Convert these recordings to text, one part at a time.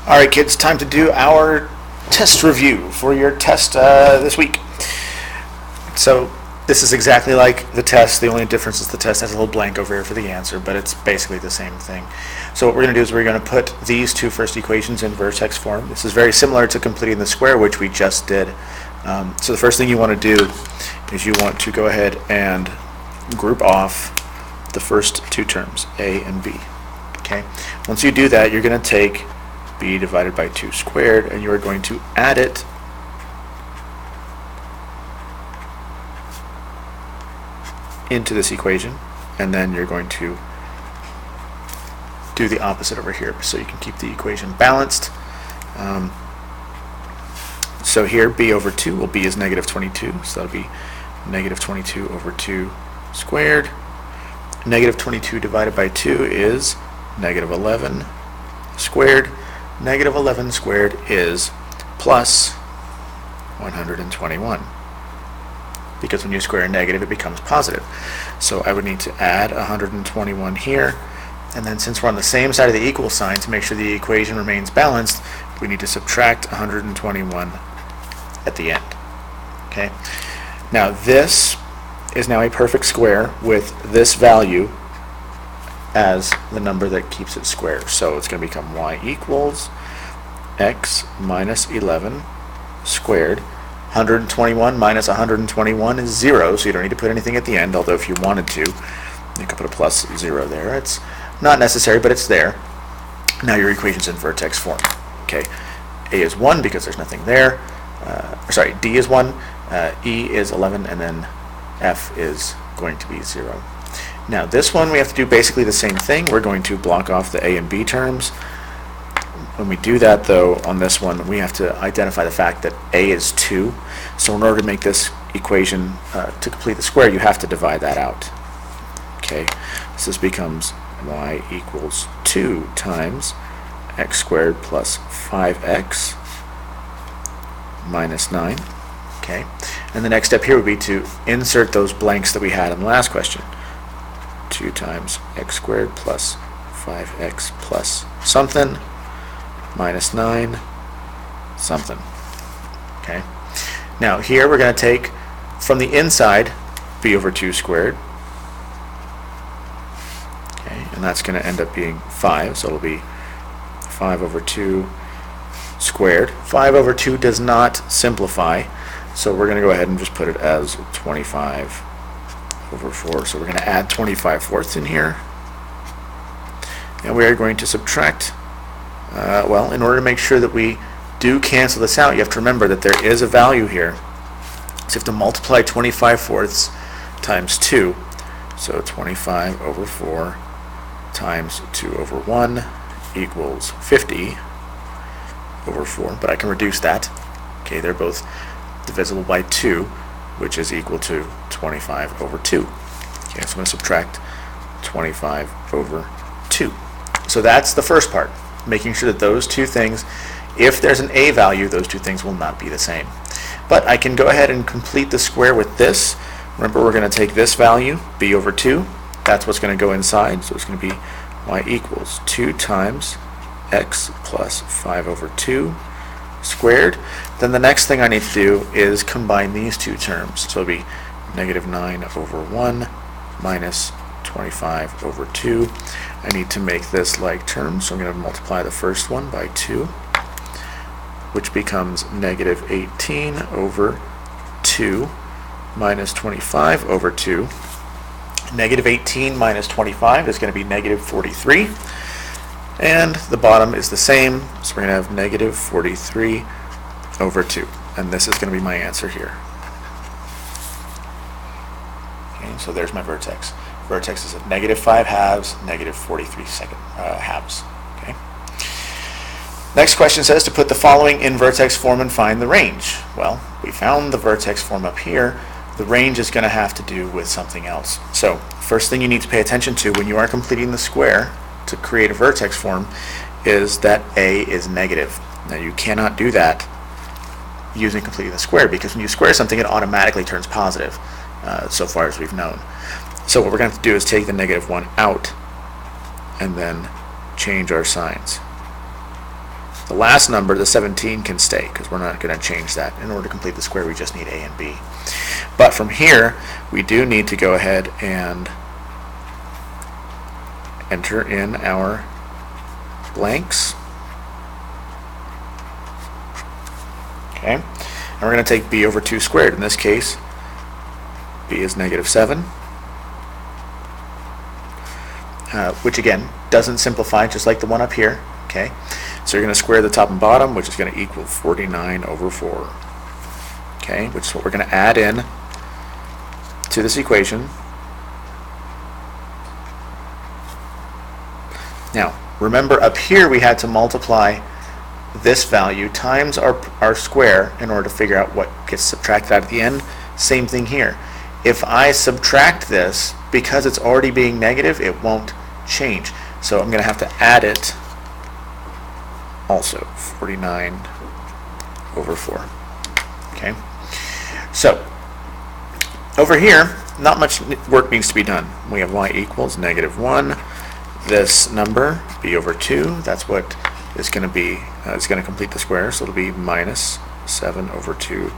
All right, kids, time to do our test review for your test this week. So this is exactly like the test. The only difference is the test has a little blank over here for the answer, but it's basically the same thing. So what we're going to do is we're going to put these two first equations in vertex form. This is very similar to completing the square, which we just did. So the first thing you want to do is you want to go ahead and group off the first two terms, a and b. Okay. Once you do that, you're going to take b divided by 2 squared, and you are going to add it into this equation, and then you're going to do the opposite over here so you can keep the equation balanced. So here b over 2, well, b is negative 22, so that'll be negative 22 over 2 squared. Negative 22 divided by 2 is negative 11 squared. Negative 11 squared is plus 121. Because when you square a negative, it becomes positive. So I would need to add 121 here. And then since we're on the same side of the equal sign, to make sure the equation remains balanced, we need to subtract 121 at the end. Okay. Now this is now a perfect square with this value as the number that keeps it square. So it's going to become y equals x minus 11 squared. 121 minus 121 is 0, so you don't need to put anything at the end, although if you wanted to, you could put a plus 0 there. It's not necessary, but it's there. Now your equation's in vertex form. Okay, a is 1 because there's nothing there. D is 1, E is 11, and then F is going to be 0. Now this one we have to do basically the same thing. We're going to block off the a and b terms. When we do that, though, on this one, we have to identify the fact that a is 2. So in order to make this equation, to complete the square, you have to divide that out. Okay, so this becomes y equals 2 times x squared plus 5x minus 9. Okay, and the next step here would be to insert those blanks that we had in the last question. 2 times x squared plus 5x plus something minus 9 something. Okay. Now here we're going to take from the inside b over 2 squared. Okay, and that's going to end up being 5, so it'll be 5 over 2 squared. 5 over 2 does not simplify, so we're going to go ahead and just put it as 25 over 4. So we're going to add 25 fourths in here, and we are going to subtract. Well, in order to make sure that we do cancel this out, you have to remember that there is a value here. So you have to multiply 25 fourths times 2. So 25 over 4 times 2 over 1 equals 50 over 4. But I can reduce that. Okay, they're both divisible by 2, which is equal to 25 over 2. Okay, so I'm going to subtract 25 over 2. So that's the first part, making sure that those two things, if there's an a value, those two things will not be the same. But I can go ahead and complete the square with this. Remember, we're going to take this value, b over 2. That's what's going to go inside. So it's going to be y equals 2 times x plus 5 over 2 squared. Then the next thing I need to do is combine these two terms. So it'll be negative 9 over 1 minus 25 over 2. I need to make this like terms, so I'm going to multiply the first one by 2, which becomes negative 18 over 2 minus 25 over 2. Negative 18 minus 25 is going to be negative 43. And the bottom is the same, so we're going to have negative 43 over 2. And this is going to be my answer here. Okay, so there's my vertex. Vertex is at negative 5 halves, negative 43 halves. Okay. Next question says to put the following in vertex form and find the range. Well, we found the vertex form up here. The range is going to have to do with something else. So first thing you need to pay attention to when you are completing the square to create a vertex form is that a is negative. Now you cannot do that using completing the square, because when you square something, it automatically turns positive, so far as we've known. So what we're going to have to do is take the negative 1 out and then change our signs. The last number, the 17, can stay because we're not going to change that. In order to complete the square, we just need a and b. But from here, we do need to go ahead and enter in our blanks. Okay, and we're going to take b over 2 squared. In this case, b is -7, which again doesn't simplify, just like the one up here. Okay, so you're going to square the top and bottom, which is going to equal 49 over 4. Okay, which is what we're going to add in to this equation. Now, remember up here we had to multiply this value times our square in order to figure out what gets subtracted out at the end. Same thing here. If I subtract this, because it's already being negative, it won't change. So I'm going to have to add it also, 49 over 4. Okay. So over here, not much work needs to be done. We have y equals -1. This number, b over 2, that's what is going to be, it's going to complete the square, so it'll be -7 over 2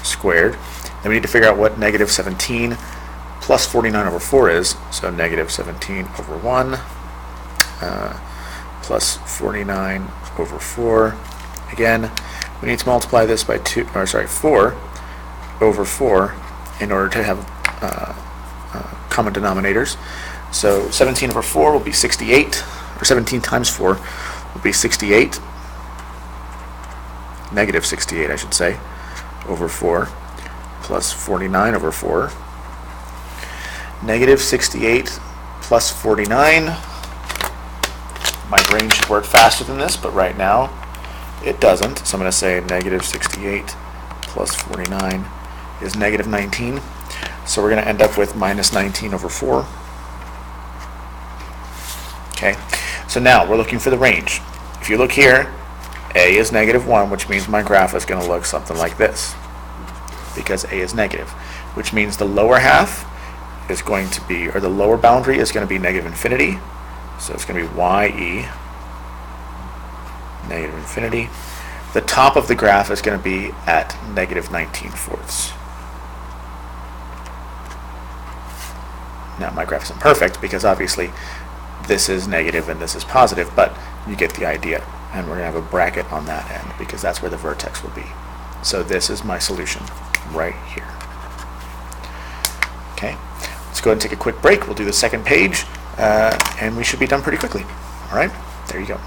squared. Then we need to figure out what -17 plus 49 over 4 is, so -17 over 1 plus 49 over 4. Again, we need to multiply this by 4 over 4 in order to have common denominators. So 17 over 4 will be 68, or 17 times 4 will be 68, -68 I should say, over 4, plus 49 over 4. -68 plus 49. My brain should work faster than this, but right now it doesn't. So I'm going to say -68 plus 49 is -19. So we're going to end up with -19 over 4. Okay, so now we're looking for the range. If you look here, a is -1, which means my graph is going to look something like this, because a is negative, which means the lower half is going to be, or the lower boundary is going to be -infinity. So it's going to be y(e) -infinity. The top of the graph is going to be at -19/4. Now my graph isn't perfect because obviously this is negative and this is positive, but you get the idea. And we're going to have a bracket on that end because that's where the vertex will be. So this is my solution right here. Okay, let's go ahead and take a quick break. We'll do the second page and we should be done pretty quickly. All right, there you go.